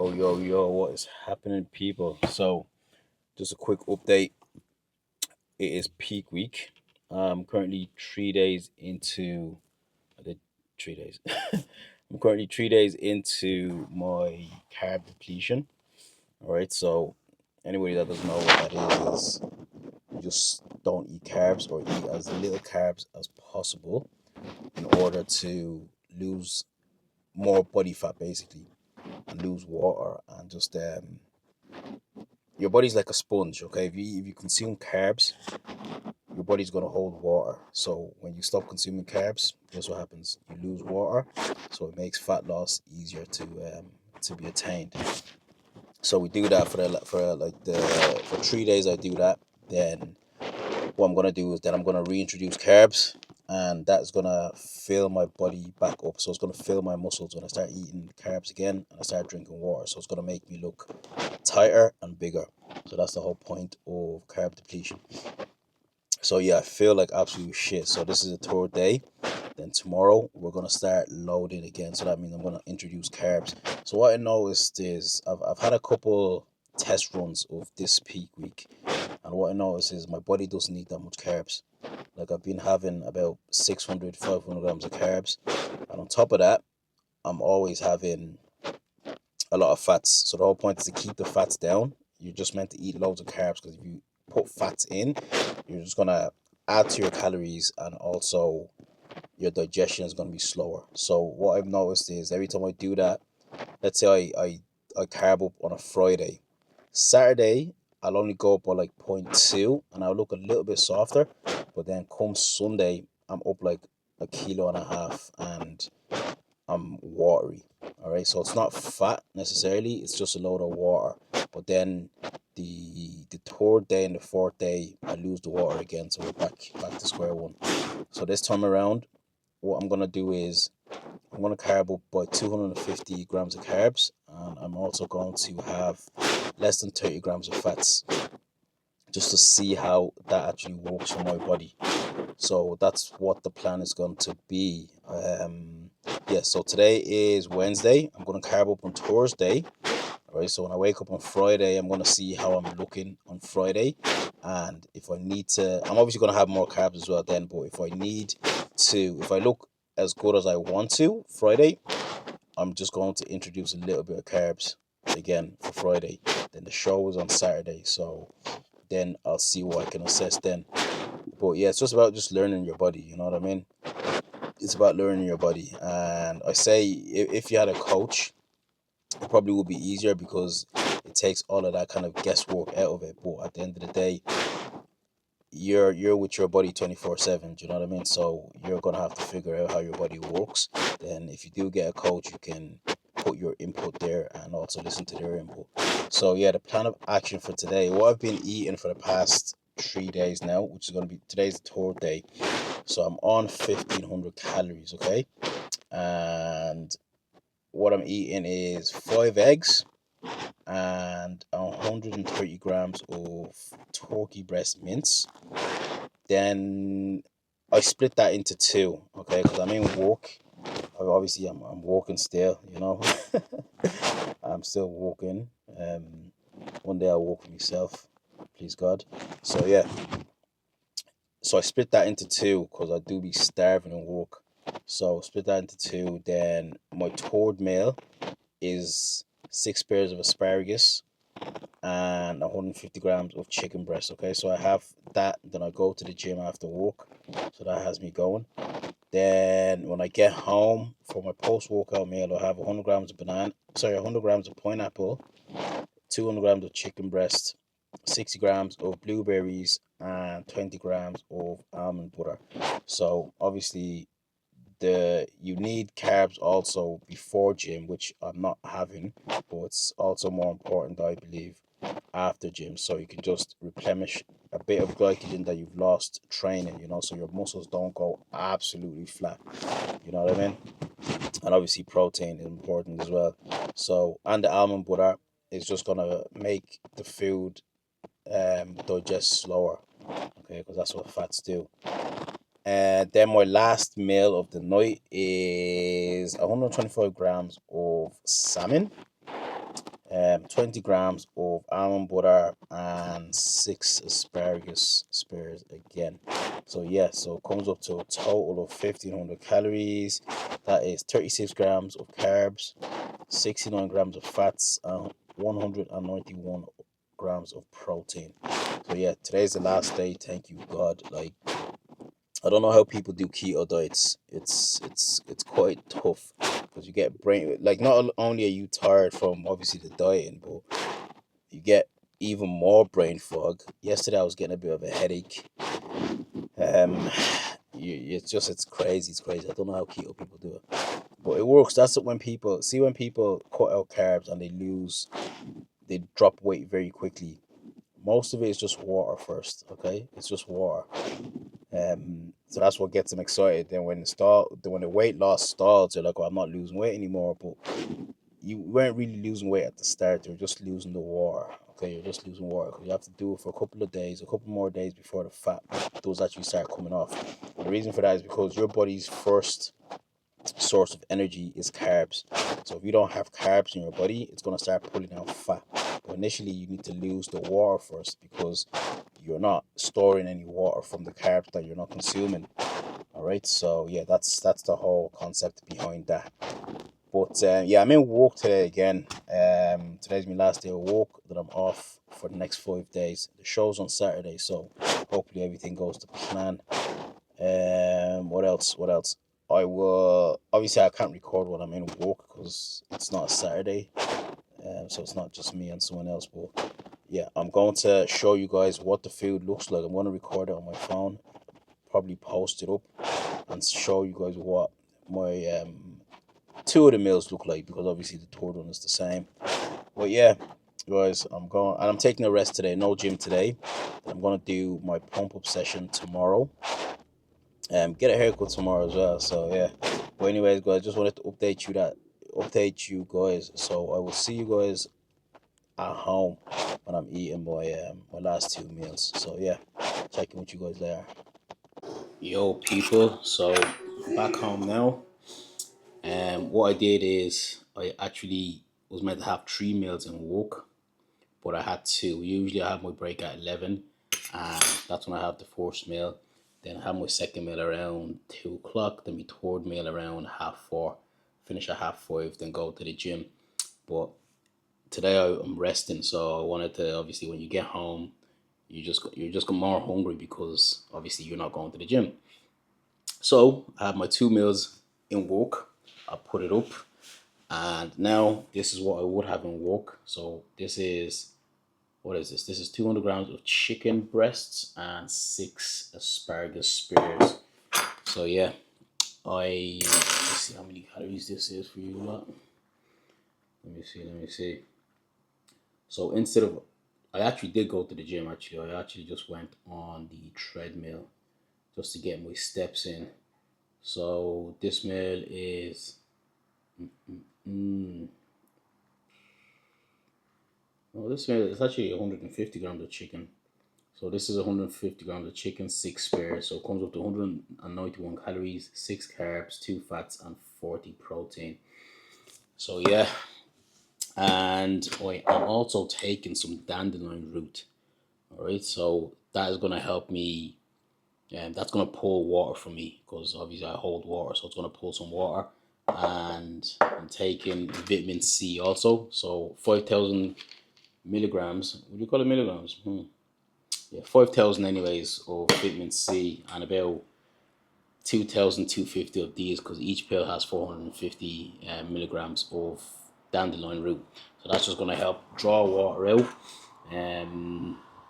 Yo, what is happening, people? So, just a quick update. It is peak week. I'm currently 3 days into. I did 3 days. I'm currently 3 days into my carb depletion. All right, so anybody that doesn't know what that is you just don't eat carbs or eat as little carbs as possible in order to lose more body fat, basically, and lose water and just your body's like a sponge. Okay, if you consume carbs, your body's gonna hold water. So when you stop consuming carbs, guess what happens? You lose water. So it makes fat loss easier to be attained. So we do that for 3 days. I do that. Then what I'm gonna do is then I'm gonna reintroduce carbs, and that's gonna fill my body back up. So it's gonna fill my muscles when I start eating carbs again and I start drinking water. So it's gonna make me look tighter and bigger. So that's the whole point of carb depletion. So yeah, I feel like absolute shit. So this is the third day. Then tomorrow we're gonna start loading again. So that means I'm gonna introduce carbs. So what I noticed is I've had a couple test runs of this peak week, and what I noticed is my body doesn't need that much carbs. Like I've been having about 600, 500 grams of carbs, and on top of that, I'm always having a lot of fats. So the whole point is to keep the fats down. You're just meant to eat loads of carbs because if you put fats in, you're just gonna add to your calories, and also your digestion is gonna be slower. So what I've noticed is every time I do that, let's say I carb up on a Friday, Saturday I'll only go up by like 0.2 and I'll look a little bit softer, but then come Sunday I'm up like a kilo and a half and I'm watery. All right, so it's not fat necessarily; it's just a load of water. But then the third day and the fourth day, I lose the water again, so we're back to square one. So this time around, what I'm gonna do is I'm gonna carb up by 250 grams of carbs, and I'm also going to have less than 30 grams of fats, just to see how that actually works for my body. So that's what the plan is going to be. Yeah, so today is Wednesday. I'm going to carb up on Thursday. All right, so when I wake up on Friday, I'm going to see how I'm looking on Friday. And if I need to, I'm obviously going to have more carbs as well then. But if I need to, if I look as good as I want to Friday, I'm just going to introduce a little bit of carbs again for Friday. Then the show is on Saturday. So then I'll see what I can assess then. But yeah, it's just about just learning your body, you know what I mean? It's about learning your body. And I say if you had a coach, it probably would be easier because it takes all of that kind of guesswork out of it. But at the end of the day, you're with your body 24/7, do you know what I mean? So you're gonna have to figure out how your body works. Then if you do get a coach, you can put your input there and also listen to their input. So yeah, the plan of action for today, what I've been eating for the past 3 days now, which is gonna be today's the third day. So I'm on 1500 calories, okay? And what I'm eating is 5 eggs and 130 grams of turkey breast mince. Then I split that into two, okay? Because I'm in work. Obviously, I'm working still, you know. I'm still working. One day I'll work for myself, please God. So yeah, so I split that into two because I do be starving in work. So split that into two. Then my third meal is 6 pairs of asparagus and 150 grams of chicken breast. Okay, so I have that. Then I go to the gym after work, so that has me going. Then when I get home for my post-workout meal, I have 100 grams of 100 grams of pineapple, 200 grams of chicken breast, 60 grams of blueberries, and 20 grams of almond butter. So obviously you need carbs also before gym, which I'm not having, but it's also more important, I believe, after gym, so you can just replenish a bit of glycogen that you've lost training, you know, so your muscles don't go absolutely flat, you know what I mean? And obviously protein is important as well. So, and the almond butter is just gonna make the food digest slower, okay, because that's what fats do. And then my last meal of the night is 125 grams of salmon, 20 grams of almond butter, and 6 asparagus spears again. So yeah, so it comes up to a total of 1500 calories. That is 36 grams of carbs, 69 grams of fats, and 191 grams of protein. So yeah, today's the last day. Thank you God. Like, I don't know how people do keto diets. It's quite tough because you get brain, like, not only are you tired from obviously the dieting, but you get even more brain fog. Yesterday I was getting a bit of a headache. Um, it's crazy. It's crazy. I don't know how keto people do it, but it works. That's when people see, when people cut out carbs and they drop weight very quickly. Most of it is just water first. Okay, it's just water. So that's what gets them excited. Then when the weight loss stalls, you're like, "Oh, I'm not losing weight anymore." But you weren't really losing weight at the start. You're just losing the water. Okay, you're just losing water. You have to do it for a couple of days, a couple more days before the fat does actually start coming off. And the reason for that is because your body's first source of energy is carbs. So if you don't have carbs in your body, it's gonna start pulling out fat. But initially, you need to lose the water first because you're not storing any water from the carbs that you're not consuming. All right, so yeah, that's the whole concept behind that. But yeah, I'm in work today again. Today's my last day of work. That I'm off for the next 5 days. The show's on Saturday, so hopefully everything goes to plan. What else? What else? I will obviously, I can't record when I'm in work because it's not a Saturday. So it's not just me and someone else. But yeah, I'm going to show you guys what the food looks like. I'm going to record it on my phone, probably post it up, and show you guys what my two of the meals look like, because obviously the third one is the same. But yeah, guys, I'm going, and I'm taking a rest today. No gym today. I'm gonna do my pump up session tomorrow. Get a haircut tomorrow as well. So yeah. But anyways, guys, just wanted to update you guys. So I will see you guys at home when I'm eating my last two meals. So yeah, check in with you guys later. Yo, people. So back home now. What I did is I actually was meant to have 3 meals in work, but I had two. Usually I have my break at 11, and that's when I have the first meal. Then I have my second meal around 2 o'clock. Then my third meal around half 4. Finish at half 5. Then go to the gym. But today I'm resting, so I wanted to, obviously, when you get home, you're just more hungry because obviously you're not going to the gym. So I have my 2 meals in work. I put it up, and now this is what I would have in work. So this is, what is this? This is 200 grams of chicken breasts and 6 asparagus spears. So yeah, let me see how many calories this is for you lot. Let me see. So instead of, I actually did go to the gym. Actually, I actually just went on the treadmill just to get my steps in. So this meal is, mm, well, this meal is actually 150 grams of chicken. So this is 150 grams of chicken, 6 spears. So it comes up to 191 calories, 6 carbs, 2 fats, and 40 protein. So yeah, and I'm also taking some dandelion root. All right, so that is gonna help me, and that's gonna pull water from me because obviously I hold water, so it's gonna pull some water. And I'm taking vitamin C also, so 5,000 milligrams. What do you call it, milligrams? Yeah, 5,000 anyways of vitamin C, and about 2,250 of these, because each pill has 450 milligrams of dandelion root. So that's just going to help draw water out.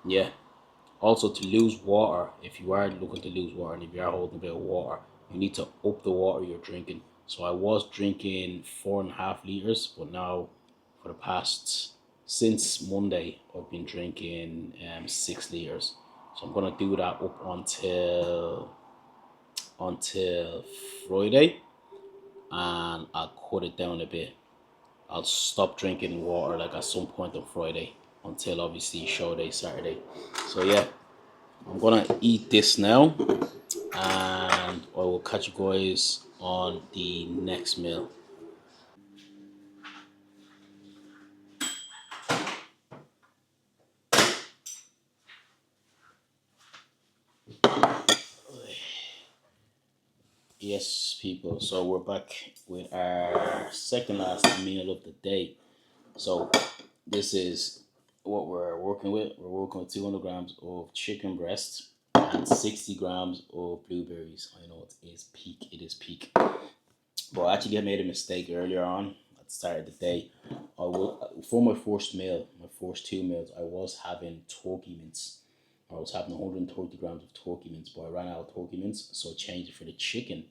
Yeah. Also, to lose water, if you are looking to lose water and if you are holding a bit of water, you need to up the water you're drinking. So I was drinking 4.5 liters, but now for the past, since Monday, I've been drinking 6 liters. So I'm gonna do that up until Friday, and I'll cut it down a bit. I'll stop drinking water like at some point on Friday until obviously show day Saturday. So yeah, I'm gonna eat this now, and I will catch you guys on the next meal. Yes, people. So we're back with our second last meal of the day. So this is what we're working with. We're working with 200 grams of chicken breast and 60 grams of blueberries. I know it is peak. It is peak. But I actually made a mistake earlier on at the start of the day. I will, for my first meal, my first two meals, I was having turkey mince. I was having 130 grams of turkey mince, but I ran out of turkey mince, so I changed it for the chicken.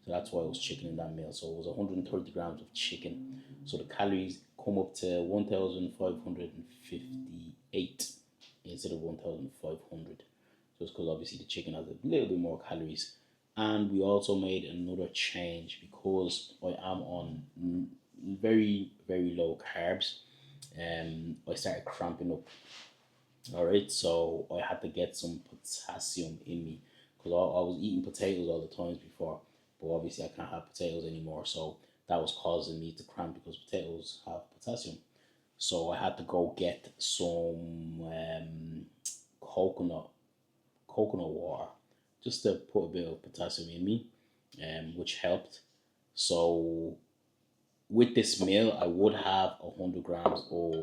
So that's why it was chicken in that meal. So it was 130 grams of chicken. So the calories come up to 1,558 instead of 1,500. Just because obviously the chicken has a little bit more calories. And we also made another change because I am on very, very low carbs. I started cramping up. All right, so I had to get some potassium in me because I was eating potatoes all the times before, but obviously I can't have potatoes anymore. So that was causing me to cramp because potatoes have potassium. So I had to go get some coconut water just to put a bit of potassium in me, which helped. So with this meal, I would have 100 grams of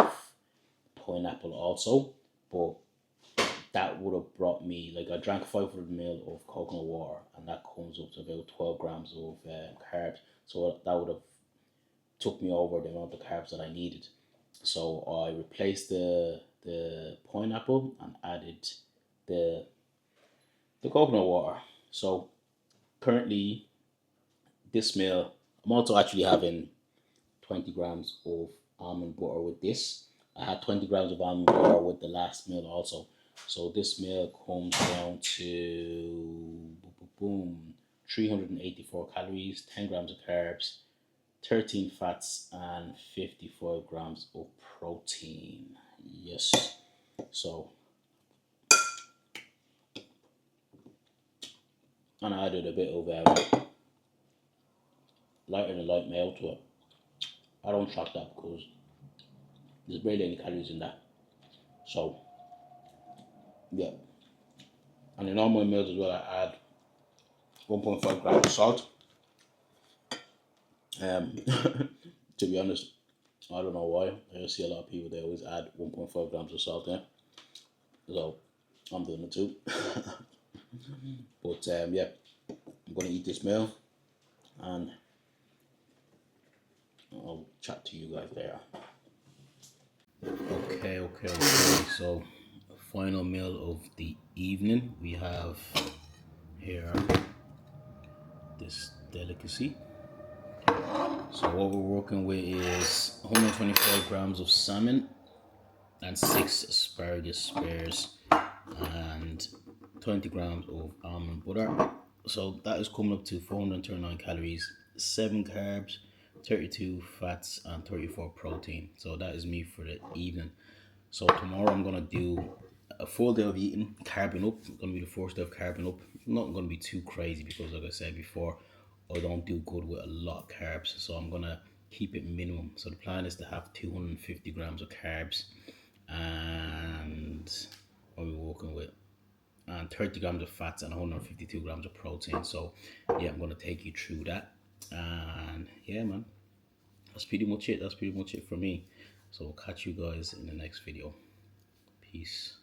pineapple also, but that would have brought me like I drank 500 ml of coconut water, and that comes up to about 12 grams of carbs. So that would have took me over the amount of carbs that I needed. So I replaced the pineapple and added the the coconut water. So currently, this meal, I'm also actually having 20 grams of almond butter with this. I had 20 grams of almond butter with the last meal also. So this meal comes down to boom, 384 calories, 10 grams of carbs, 13 fats, and 55 grams of protein. Yes. So, and I added a bit of lighter than light mayo to it. I don't track that because there's barely any calories in that. So, yeah. And in all my meals as well, I add 1.5 grams of salt. To be honest, I don't know why. I just see a lot of people, they always add 1.5 grams of salt in. So, I'm doing it too. But yeah, I'm going to eat this meal and I'll chat to you guys later. Okay. So, final meal of the evening, we have here this delicacy. So what we're working with is 125 grams of salmon and 6 asparagus spears and 20 grams of almond butter. So that is coming up to 439 calories, 7 carbs, 32 fats, and 34 protein. So that is me for the evening. So tomorrow I'm gonna do a full day of eating, carbing up. It's gonna be the first day of carbing up. Not gonna be too crazy because, like I said before, I don't do good with a lot of carbs. So I'm gonna keep it minimum. So the plan is to have 250 grams of carbs, and what we're working with, and 30 grams of fats and 152 grams of protein. So yeah, I'm gonna take you through that, and yeah, man, that's pretty much it. That's pretty much it for me. So we'll catch you guys in the next video. Peace.